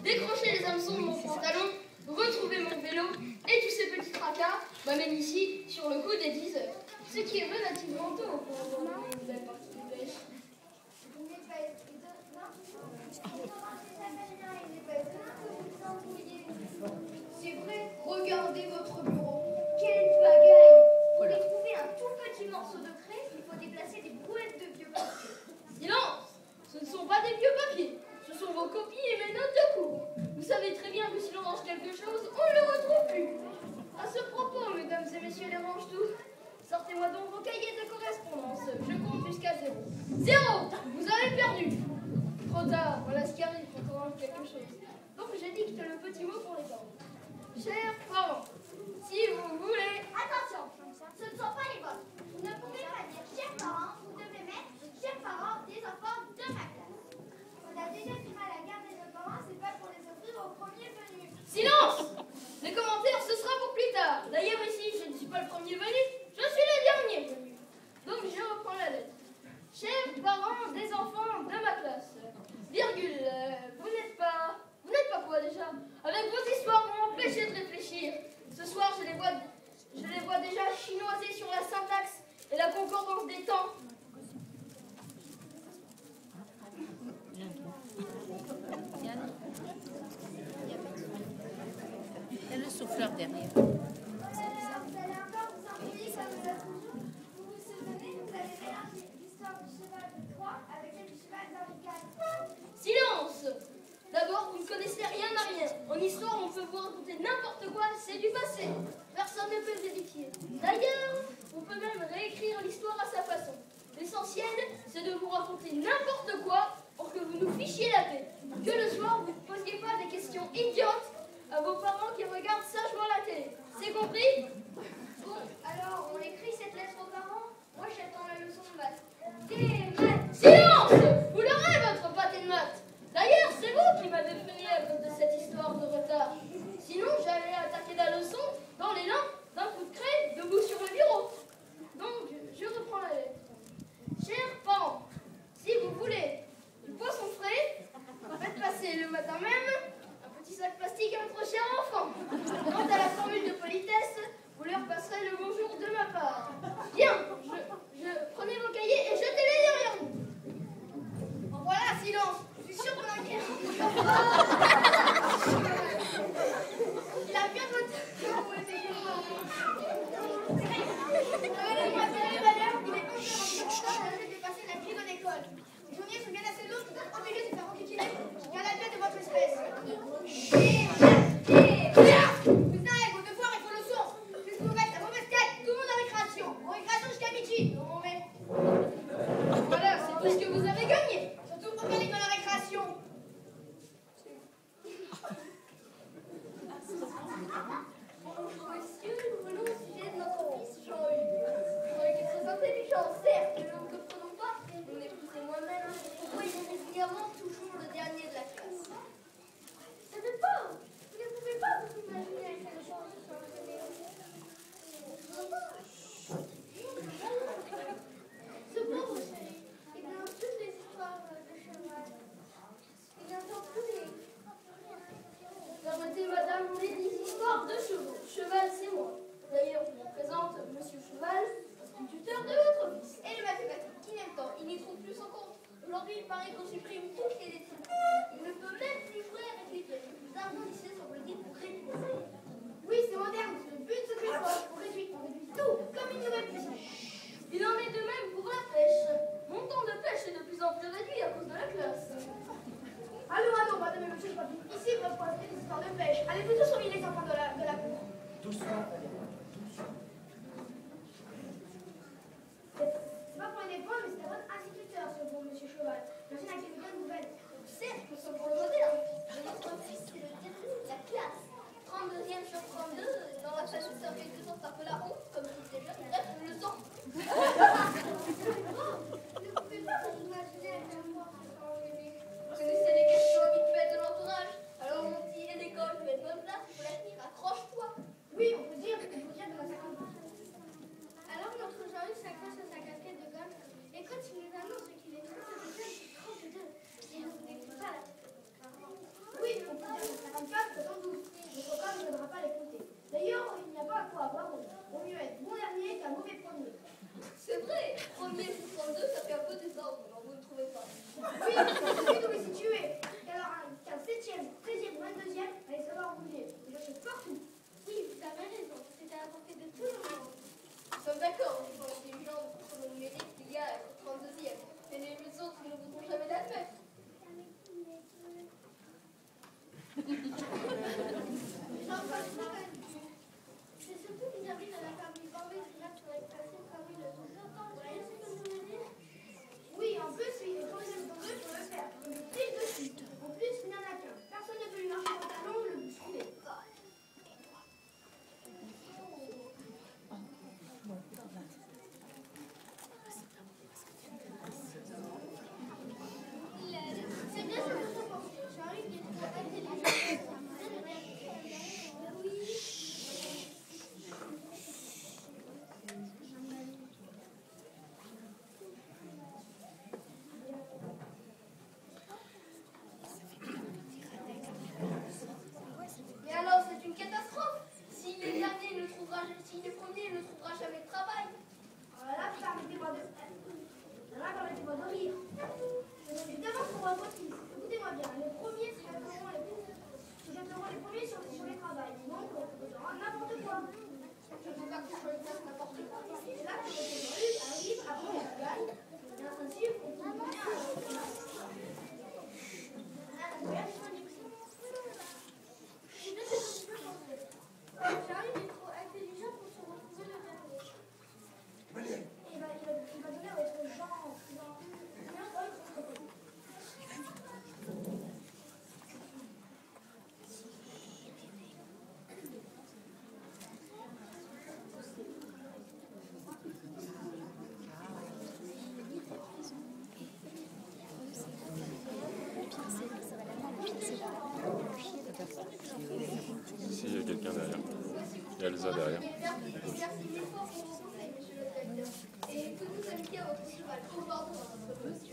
décrocher les hameçons de mon pantalon, retrouver mon vélo et tous ces petits tracas m'amènent ici sur le coup des 10 heures. Ce qui est relativement tôt pour avoir une belle partie de pêche. C'est vrai, regardez votre bureau. Quelle pagaille! Pour y trouver un tout petit morceau de craie, il faut déplacer des brouettes de vieux papiers. Silence! Ce ne sont pas des vieux papiers, ce sont vos copies et mes notes de cours. Vous savez très bien que si l'on range quelque chose, on ne le retrouve plus. À ce propos, mesdames et messieurs les range-tout, sortez-moi donc vos cahiers de correspondance. Je compte jusqu'à 0. 0! Vous avez perdu! Trop tard, voilà ce qui arrive quand on range quelque chose. Donc je dicte le petit mot pour les parents. Chers parents, si vous voulez... Attention, ce ne sont pas les vôtres. Vous ne pouvez pas dire chers parents, vous devez mettre chers parents des enfants de ma classe. On a déjà du mal à garder nos parents, c'est pas pour les offrir au premier venu. Silence! Les commentaires, ce sera pour plus tard. D'ailleurs, ici, je ne suis pas le premier venu, je suis le dernier venu. Donc, je reprends la lettre. Chers parents des enfants de ma classe, virgule, vous n'êtes pas quoi déjà? Avec vos histoires, vous m'empêchez de réfléchir. Ce soir, je les vois déjà chinoiser sur la syntaxe et la concordance des temps. Il y a le souffleur derrière. Vous allez encore vous ennuyer comme toujours. Vous vous souvenez, vous avez mélangé l'histoire du cheval de Troie avec celle du cheval d'Henri IV. Silence! D'abord, vous ne connaissez rien à rien. En histoire, on peut vous raconter n'importe quoi, c'est du passé. Personne ne peut le vérifier. D'ailleurs, on peut même réécrire l'histoire à sa façon. L'essentiel, c'est de vous raconter n'importe quoi pour que vous nous fichiez la paix. Que le soir, vous ne posiez pas des questions idiotes à vos parents qui regardent sagement la télé. C'est compris? Bon, alors on écrit cette lettre aux parents. Moi j'attends la leçon de maths. Des maths! Silence! Vous l'aurez, votre pâté de maths. D'ailleurs, c'est vous qui m'avez freiné à cause de cette histoire de retard. Sinon, j'allais attaquer la leçon dans l'élan d'un coup de craie debout sur le bureau. Donc, je reprends la lettre. Chers parents, si vous voulez du poisson frais, faites passer le matin même un petit sac plastique à notre cher enfant. Quant à la formule de politesse, vous leur passerez le bonjour de ma part. Bien, prenez vos cahiers et jetez-les derrière vous. En voilà, silence. Je suis sûre qu'on a guerre. Il a bien voté. Mademoiselle Valère, il est 11h en train de passer la grille de l'école. Les journées sont bien assez lourdes pour être obligés de faire enquiquiner car la tête de votre espèce. Putain, vos devoirs et vos leçons. Qu'est-ce que vous faites? La mauvaise tête. Tout le monde en récréation. En récréation jusqu'à midi. Non, mais... Voilà, c'est tout ce que vous avez gagné. Surtout, regardez dans la récréation. Monsieur, nous venons au sujet de notre fils Jean-Hugues. Il est très intelligent, certes, mais nous ne comprenons pas, mon épouse et moi-même, pourquoi il est régulièrement toujours le dernier de la classe. C'est de pauvre. Vous ne pouvez pas vous imaginer à quelle chance ce sont les ce pauvre chéri, il a toutes les histoires de cheval. Il entend tous les... Permettez, madame, des histoires de chevaux. Cheval, c'est moi. D'ailleurs, je vous présente Monsieur Cheval, instituteur de votre fils. Et le mathématique, qui n'aime tant, il n'y trouve plus son compte. Aujourd'hui, il paraît qu'on supprime toutes les études. Il ne peut même plus jouer avec les pièces. Le plus d'argent ici, semble-t-il, pour réduire. Oui, c'est moderne, c'est le but de ce pour réduire. On réduit tout, comme une nouvelle puissance. Il en est de même pour la pêche. Mon temps de pêche est de plus en plus réduit à cause de la classe. Allô, madame et monsieur le papier. Ici, votre projet des histoires de pêche. Allez plutôt surveiller les enfants de la cour. Doucement. C'est pas pour les dépendre, mais c'est un bon instituteur, ce bon monsieur Cheval. Imagine à quelle bonne nouvelle. Certes, nous sommes pour le modèle. Mais notre fils, c'est le dernier de la classe. 32e sur 32, dans la page où ça fait 2 ans, ça fait la honte, comme je disais déjà, bref, le temps. Oh, ne pouvez pas vous imaginer à quel point c'est enchaîné. Vous connaissez les questions vite faites de l'entourage. Alors mon petit et l'école, tu es bonne place, il faut la tenir, accroche-toi. Oui, on peut dire de la 50. Alors notre Jean-Hugues s'accroche à sa casquette de gomme et quand il nous annonce qu'il est très jeune, 32, et ne vous n'écoute pas la tête. Oui, on peut dire C'est vrai, premier et 32, ça fait un peu désordre, non, vous ne trouvez pas? Oui, je sais d'où est situé. Il y a alors un 7e, 13e, 22e, allez savoir où il est. Il achète partout. Oui, vous avez raison, c'est à la portée de tout le monde. Nous sommes d'accord, je pense que les gens nous méritent qu'il y a au 32e, et les autres ne voudront jamais l'admettre. C'est surtout vis-à-vis de la famille Barbé qui là sur les placés parmi le son. Vous voyez ce que je veux dire? Oui, en plus, il est quand même tombé pour le faire. Il est pile dessus. En plus, il n'y en a qu'un. Personne ne peut lui marcher au talon, le bouche coulée. C'est bien ce que je pensais. Charlie qui est trop intelligent. Oui. Mais alors, c'est une catastrophe. Si les derniers ne trouvera, si les premiers ne trouvera jamais de travail. Là, permettez-moi de rire. Évidemment, pour un motif. Écoutez-moi bien, les premiers se jetteront les premiers sur les travails. Donc, on faisera n'importe quoi. Je ne veux pas que je fasse n'importe quoi. Et là, quand le arrive, après la gagne, et ainsi, on peut bien Charlie est trop intelligent pour se retrouver le dernier. Il va donner à votre genre. Si, il y a quelqu'un derrière. Il y a Elsa derrière. Merci mille fois pour vos conseils, monsieur le directeur. Et que vous invitez à votre cheval. Au revoir, monsieur.